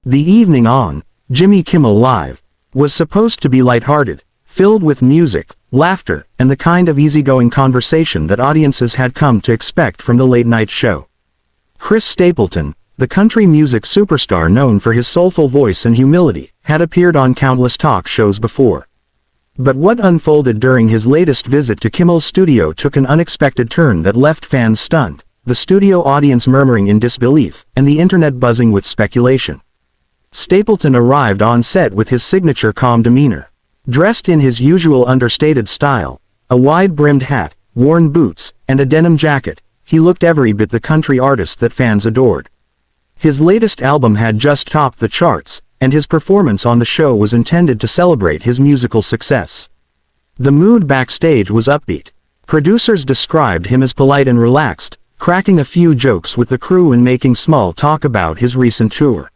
The evening on Jimmy Kimmel Live was supposed to be lighthearted, filled with music, laughter, and the kind of easygoing conversation that audiences had come to expect from the late-night show. Chris Stapleton, the country music superstar known for his soulful voice and humility, had appeared on countless talk shows before. But what unfolded during his latest visit to Kimmel's studio took an unexpected turn that left fans stunned, the studio audience murmuring in disbelief, and the internet buzzing with speculation. Stapleton arrived on set with his signature calm demeanor. Dressed in his usual understated style, a wide-brimmed hat, worn boots, and a denim jacket, he looked every bit the country artist that fans adored. His latest album had just topped the charts, and his performance on the show was intended to celebrate his musical success. The mood backstage was upbeat. Producers described him as polite and relaxed, cracking a few jokes with the crew and making small talk about his recent tour.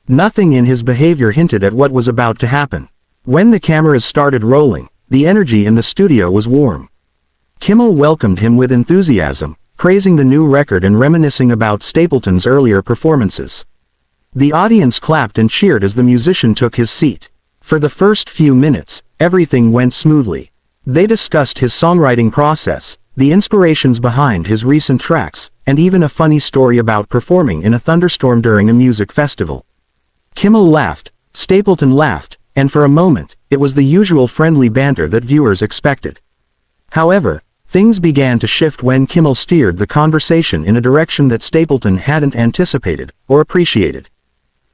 Nothing in his behavior hinted at what was about to happen. When the cameras started rolling, the energy in the studio was warm. Kimmel welcomed him with enthusiasm, praising the new record and reminiscing about Stapleton's earlier performances. The audience clapped and cheered as the musician took his seat. For the first few minutes, everything went smoothly. They discussed his songwriting process, the inspirations behind his recent tracks, and even a funny story about performing in a thunderstorm during a music festival. Kimmel laughed, Stapleton laughed, and for a moment, it was the usual friendly banter that viewers expected. However, things began to shift when Kimmel steered the conversation in a direction that Stapleton hadn't anticipated or appreciated.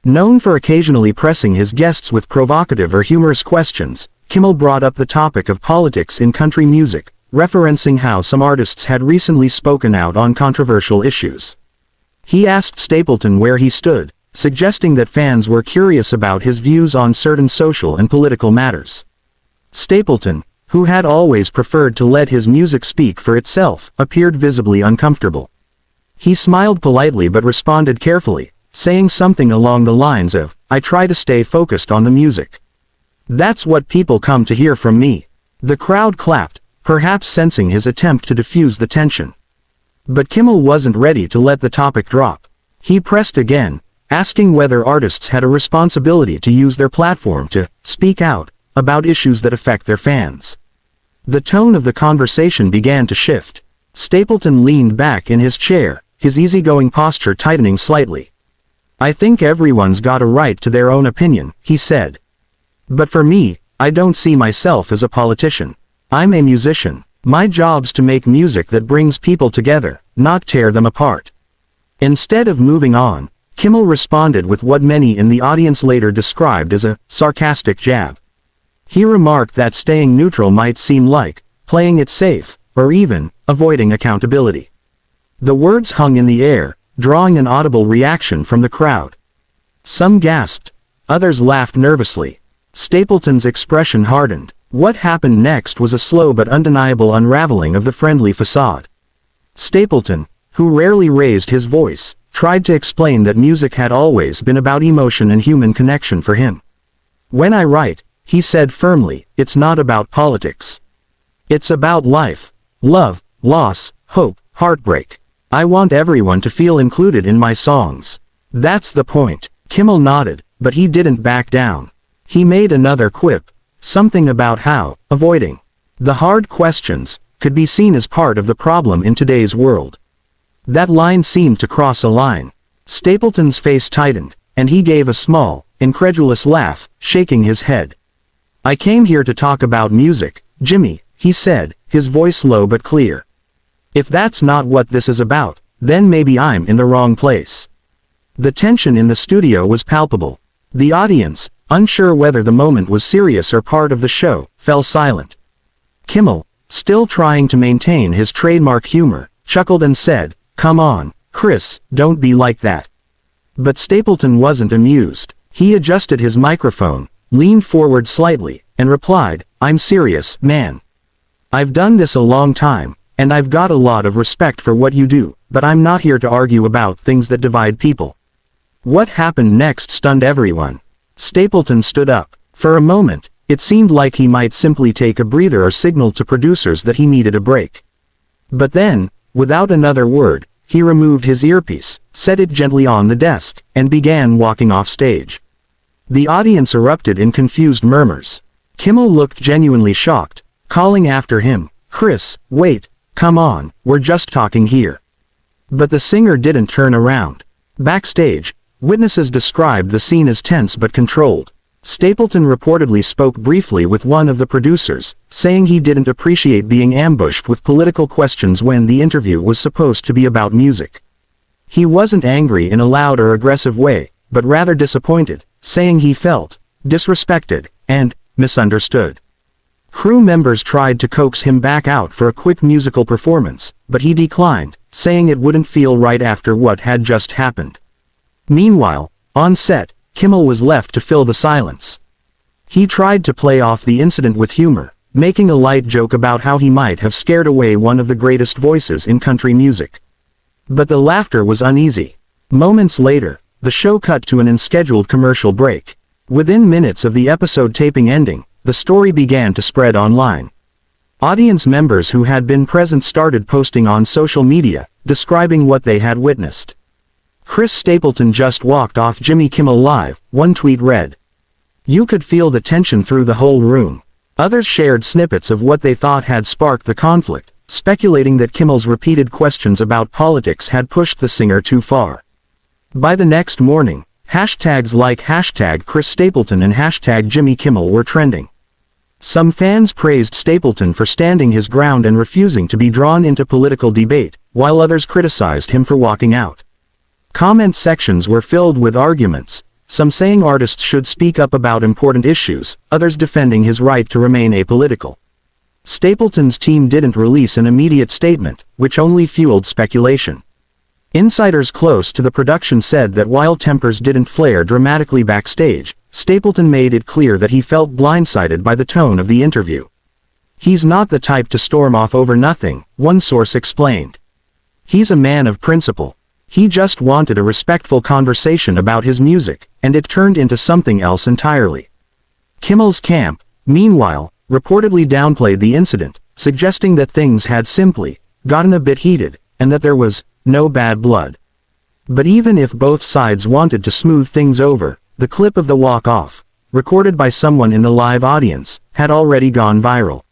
Known for occasionally pressing his guests with provocative or humorous questions, Kimmel brought up the topic of politics in country music, referencing how some artists had recently spoken out on controversial issues. He asked Stapleton where he stood, suggesting that fans were curious about his views on certain social and political matters. Stapleton, who had always preferred to let his music speak for itself, appeared visibly uncomfortable. He smiled politely but responded carefully, saying something along the lines of, "I try to stay focused on the music. That's what people come to hear from me." The crowd clapped, perhaps sensing his attempt to diffuse the tension. But Kimmel wasn't ready to let the topic drop. He pressed again, asking whether artists had a responsibility to use their platform to speak out about issues that affect their fans. The tone of the conversation began to shift. Stapleton leaned back in his chair, his easygoing posture tightening slightly. "I think everyone's got a right to their own opinion," he said. "But for me, I don't see myself as a politician. I'm a musician. My job's to make music that brings people together, not tear them apart." Instead of moving on, Kimmel responded with what many in the audience later described as a sarcastic jab. He remarked that staying neutral might seem like playing it safe, or even avoiding accountability. The words hung in the air, drawing an audible reaction from the crowd. Some gasped, others laughed nervously. Stapleton's expression hardened. What happened next was a slow but undeniable unraveling of the friendly facade. Stapleton, who rarely raised his voice, tried to explain that music had always been about emotion and human connection for him. "When I write," he said firmly, "it's not about politics. It's about life, love, loss, hope, heartbreak. I want everyone to feel included in my songs. That's the point." Kimmel nodded, but he didn't back down. He made another quip, something about how avoiding the hard questions could be seen as part of the problem in today's world. That line seemed to cross a line. Stapleton's face tightened, and he gave a small, incredulous laugh, shaking his head. "I came here to talk about music, Jimmy," he said, his voice low but clear. "If that's not what this is about, then maybe I'm in the wrong place." The tension in the studio was palpable. The audience, unsure whether the moment was serious or part of the show, fell silent. Kimmel, still trying to maintain his trademark humor, chuckled and said, "Come on, Chris, don't be like that." But Stapleton wasn't amused. He adjusted his microphone, leaned forward slightly, and replied, "I'm serious, man. I've done this a long time, and I've got a lot of respect for what you do, but I'm not here to argue about things that divide people." What happened next stunned everyone. Stapleton stood up. For a moment, it seemed like he might simply take a breather or signal to producers that he needed a break. But then, without another word, he removed his earpiece, set it gently on the desk, and began walking off stage. The audience erupted in confused murmurs. Kimmel looked genuinely shocked, calling after him, "Chris, wait, come on, we're just talking here." But the singer didn't turn around. Backstage, witnesses described the scene as tense but controlled. Stapleton reportedly spoke briefly with one of the producers, saying he didn't appreciate being ambushed with political questions when the interview was supposed to be about music. He wasn't angry in a loud or aggressive way, but rather disappointed, saying he felt disrespected and misunderstood. Crew members tried to coax him back out for a quick musical performance, but he declined, saying it wouldn't feel right after what had just happened. Meanwhile, on set, Kimmel was left to fill the silence. He tried to play off the incident with humor, making a light joke about how he might have scared away one of the greatest voices in country music. But the laughter was uneasy. Moments later, the show cut to an unscheduled commercial break. Within minutes of the episode taping ending, the story began to spread online. Audience members who had been present started posting on social media, describing what they had witnessed. "Chris Stapleton just walked off Jimmy Kimmel Live," one tweet read. "You could feel the tension through the whole room." Others shared snippets of what they thought had sparked the conflict, speculating that Kimmel's repeated questions about politics had pushed the singer too far. By the next morning, hashtags like #Chris Stapleton and #Jimmy Kimmel were trending. Some fans praised Stapleton for standing his ground and refusing to be drawn into political debate, while others criticized him for walking out. Comment sections were filled with arguments, some saying artists should speak up about important issues, others defending his right to remain apolitical. Stapleton's team didn't release an immediate statement, which only fueled speculation. Insiders close to the production said that while tempers didn't flare dramatically backstage, Stapleton made it clear that he felt blindsided by the tone of the interview. "He's not the type to storm off over nothing," one source explained. "He's a man of principle. He just wanted a respectful conversation about his music, and it turned into something else entirely." Kimmel's camp, meanwhile, reportedly downplayed the incident, suggesting that things had simply gotten a bit heated, and that there was no bad blood. But even if both sides wanted to smooth things over, the clip of the walk-off, recorded by someone in the live audience, had already gone viral.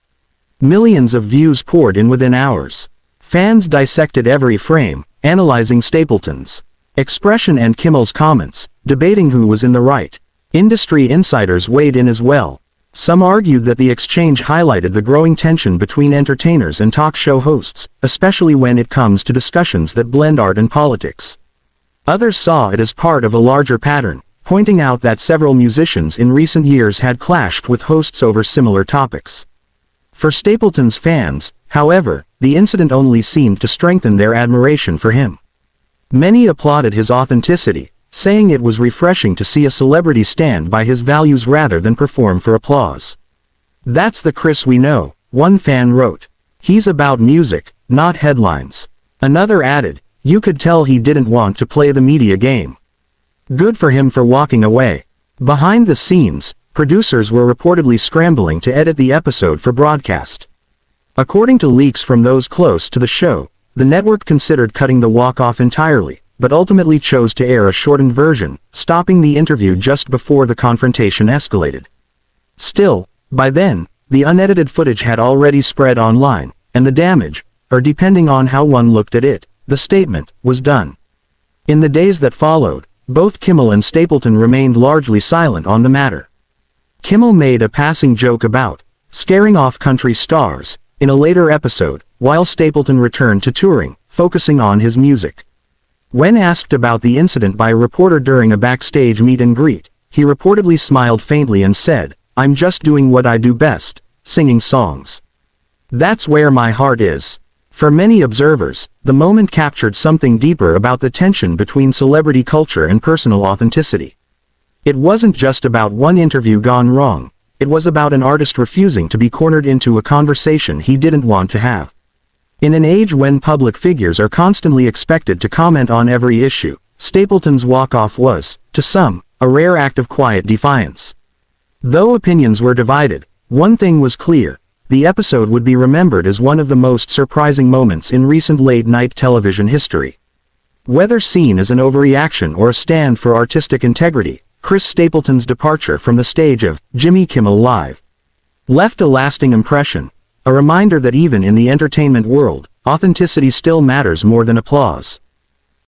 Millions of views poured in within hours. Fans dissected every frame, analyzing Stapleton's expression and Kimmel's comments, debating who was in the right. Industry insiders weighed in as well. Some argued that the exchange highlighted the growing tension between entertainers and talk show hosts, especially when it comes to discussions that blend art and politics. Others saw it as part of a larger pattern, pointing out that several musicians in recent years had clashed with hosts over similar topics. For Stapleton's fans, however, the incident only seemed to strengthen their admiration for him. Many applauded his authenticity, saying it was refreshing to see a celebrity stand by his values rather than perform for applause. "That's the Chris we know," one fan wrote. "He's about music, not headlines." Another added, "You could tell he didn't want to play the media game." Good for him for walking away. Behind the scenes, producers were reportedly scrambling to edit the episode for broadcast. According to leaks from those close to the show, the network considered cutting the walk-off entirely, but ultimately chose to air a shortened version, stopping the interview just before the confrontation escalated. Still, by then, the unedited footage had already spread online, and the damage, or depending on how one looked at it, the statement, was done. In the days that followed, both Kimmel and Stapleton remained largely silent on the matter. Kimmel made a passing joke about scaring off country stars in a later episode, while Stapleton returned to touring, focusing on his music. When asked about the incident by a reporter during a backstage meet and greet, he reportedly smiled faintly and said, "I'm just doing what I do best, singing songs. That's where my heart is." For many observers, the moment captured something deeper about the tension between celebrity culture and personal authenticity. It wasn't just about one interview gone wrong, it was about an artist refusing to be cornered into a conversation he didn't want to have. In an age when public figures are constantly expected to comment on every issue, Stapleton's walk-off was, to some, a rare act of quiet defiance. Though opinions were divided, one thing was clear: the episode would be remembered as one of the most surprising moments in recent late-night television history. Whether seen as an overreaction or a stand for artistic integrity, Chris Stapleton's departure from the stage of Jimmy Kimmel Live left a lasting impression, a reminder that even in the entertainment world, authenticity still matters more than applause.